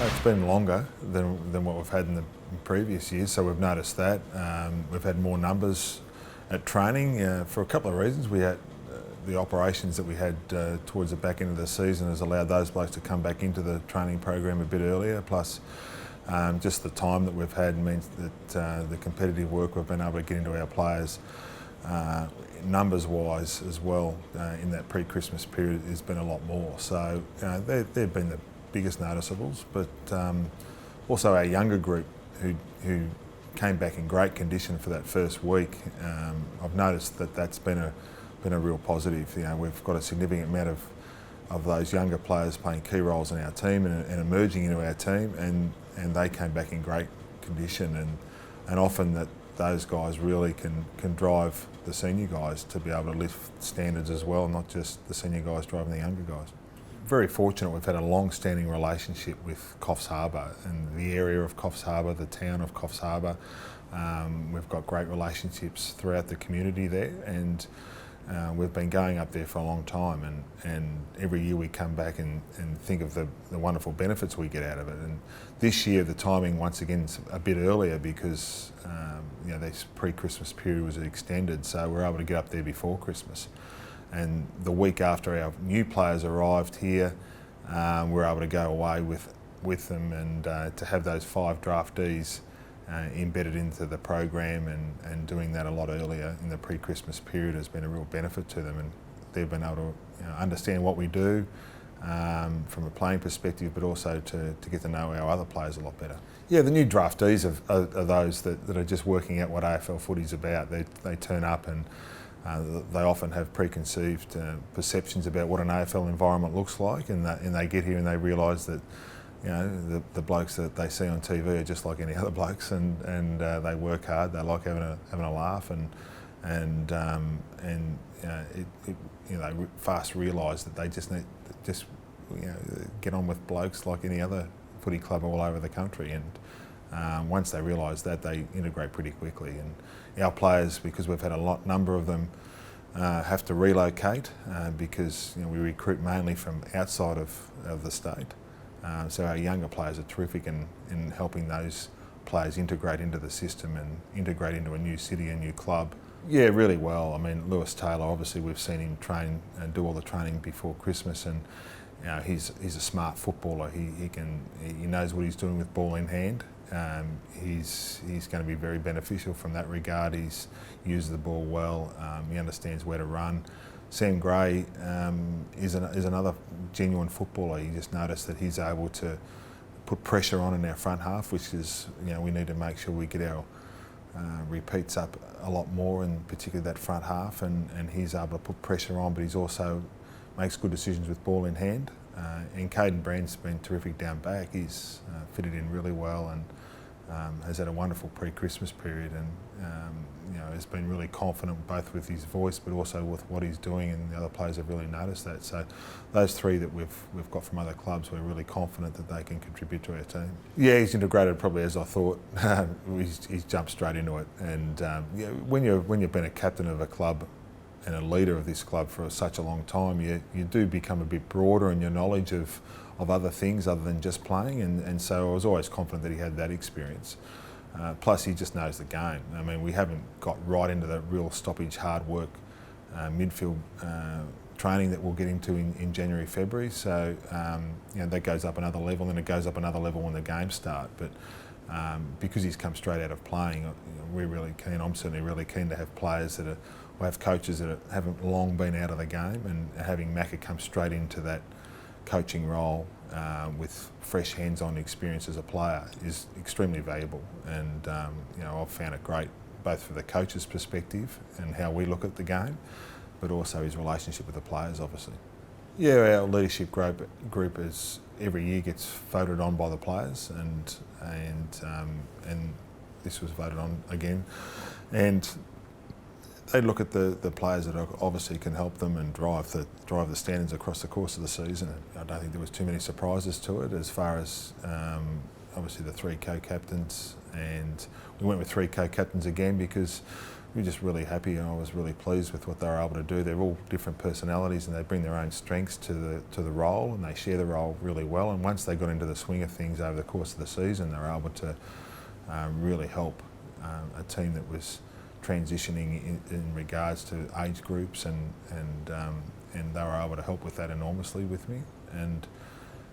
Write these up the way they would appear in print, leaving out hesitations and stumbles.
It's been longer than what we've had in the previous years, so we've noticed that. We've had more numbers at training for a couple of reasons. We had the operations that we had towards the back end of the season has allowed those blokes to come back into the training program a bit earlier, plus just the time that we've had means that the competitive work we've been able to get into our players numbers-wise as well in that pre-Christmas period has been a lot more. So they've been the biggest noticeables, but also our younger group who came back in great condition for that first week. I've noticed that that's been a real positive. You know, we've got a significant amount of those younger players playing key roles in our team and emerging into our team, and they came back in great condition, and often that those guys really can drive the senior guys to be able to lift standards as well, not just the senior guys driving the younger guys. Very fortunate we've had a long-standing relationship with Coffs Harbour and the area of Coffs Harbour, the town of Coffs Harbour. We've got great relationships throughout the community there, and we've been going up there for a long time, and every year we come back and think of the wonderful benefits we get out of it. And this year the timing once again is a bit earlier because you know, this pre-Christmas period was extended, so we're able to get up there before Christmas. And the week after our new players arrived here, we're able to go away with them and to have those 5 draftees embedded into the program and doing that a lot earlier in the pre-Christmas period has been a real benefit to them, and they've been able to understand what we do from a playing perspective, but also to get to know our other players a lot better. Yeah, the new draftees are those that are just working out what AFL footy's about. They turn up and they often have preconceived perceptions about what an AFL environment looks like, and they get here and they realise that you know the blokes that they see on TV are just like any other blokes, and they work hard. They like having a laugh, and they fast realise that they just need get on with blokes like any other footy club all over the country, and once they realise that, they integrate pretty quickly. And our players, because we've had a number of them have to relocate because we recruit mainly from outside of the state. So our younger players are terrific in helping those players integrate into the system and integrate into a new city, a new club. Yeah, really well. I mean, Lewis Taylor, obviously we've seen him train and do all the training before Christmas, and he's a smart footballer. He knows what he's doing with ball in hand. He's going to be very beneficial from that regard. He's used the ball well. He understands where to run. Sam Gray is another genuine footballer. You just notice that he's able to put pressure on in our front half, which is, we need to make sure we get our repeats up a lot more, and particularly that front half, and he's able to put pressure on, but he's also makes good decisions with ball in hand. And Caden Brand's been terrific down back. He's fitted in really well and has had a wonderful pre-Christmas period, and has been really confident both with his voice but also with what he's doing, and the other players have really noticed that. So those 3 that we've got from other clubs, we're really confident that they can contribute to our team. Yeah, he's integrated probably as I thought. He's jumped straight into it, and when you've been a captain of a club and a leader of this club for such a long time, you do become a bit broader in your knowledge of other things other than just playing, and so I was always confident that he had that experience. Plus he just knows the game. I mean, we haven't got right into the real stoppage, hard work midfield training that we'll get into in January, February, so that goes up another level, and it goes up another level when the games start. But because he's come straight out of playing, we're really keen, I'm certainly really keen to have players that have coaches that haven't long been out of the game, and having Macca come straight into that coaching role with fresh hands-on experience as a player is extremely valuable. And I've found it great both for the coach's perspective and how we look at the game, but also his relationship with the players, obviously. Yeah, our leadership group is every year gets voted on by the players, and this was voted on again, and they look at the players that obviously can help them and drive the standards across the course of the season. I don't think there was too many surprises to it, as far as obviously the 3 co-captains, and we went with 3 co-captains again because we're just really happy, and I was really pleased with what they were able to do. They're all different personalities, and they bring their own strengths to the role, and they share the role really well. And once they got into the swing of things over the course of the season, they were able to really help a team that was transitioning in regards to age groups, and they were able to help with that enormously with me.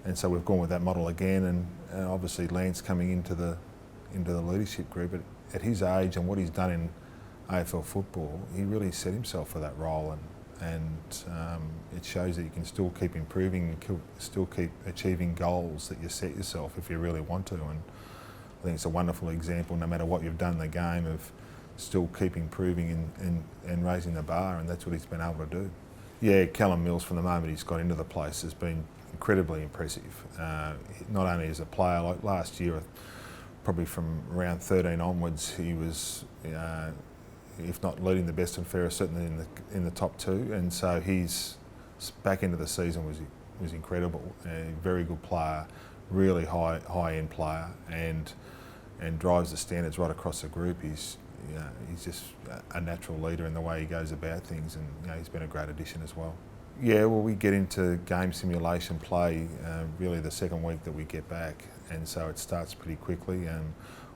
And so we've gone with that model again, and obviously Lance coming into the leadership group at his age and what he's done in AFL football, he really set himself for that role, and it shows that you can still keep improving, and still keep achieving goals that you set yourself if you really want to. And I think it's a wonderful example, no matter what you've done in the game, of still keep improving and raising the bar, and that's what he's been able to do. Yeah, Callum Mills, from the moment he's got into the place, has been incredibly impressive. Not only as a player, like last year, probably from around 13 onwards, he was, if not leading the best and fairest, certainly in the top two. And so his back end of the season was incredible. A very good player, really high end player, and drives the standards right across the group. He's just a natural leader in the way he goes about things, and he's been a great addition as well. Yeah, well, we get into game simulation play really the second week that we get back, and so it starts pretty quickly.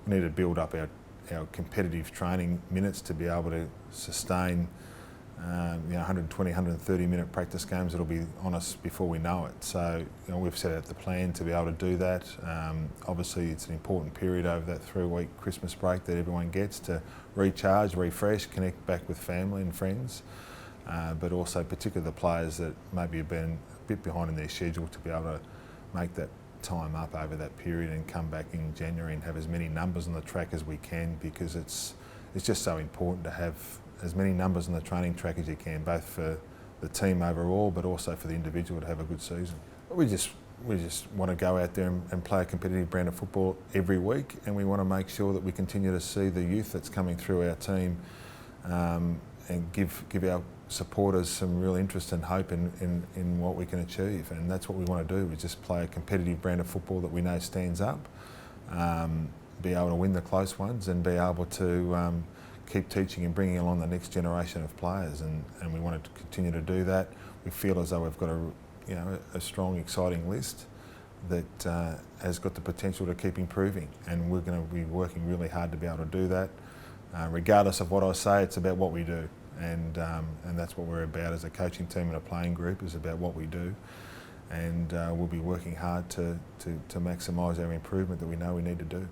We need to build up our competitive training minutes to be able to sustain 120, 130 minute practice games that'll be on us before we know it. So we've set out the plan to be able to do that. Obviously it's an important period over that 3-week Christmas break that everyone gets to recharge, refresh, connect back with family and friends, but also particularly the players that maybe have been a bit behind in their schedule, to be able to make that time up over that period and come back in January and have as many numbers on the track as we can, because it's just so important to have as many numbers on the training track as you can, both for the team overall, but also for the individual to have a good season. We just want to go out there and play a competitive brand of football every week, and we want to make sure that we continue to see the youth that's coming through our team, and give our supporters some real interest and hope in what we can achieve. And that's what we want to do, is just play a competitive brand of football that we know stands up, be able to win the close ones, and be able to keep teaching and bringing along the next generation of players, and we want to continue to do that. We feel as though we've got a strong, exciting list that has got the potential to keep improving, and we're going to be working really hard to be able to do that. Regardless of what I say, it's about what we do, and that's what we're about as a coaching team and a playing group, is about what we do, and we'll be working hard to maximise our improvement that we know we need to do.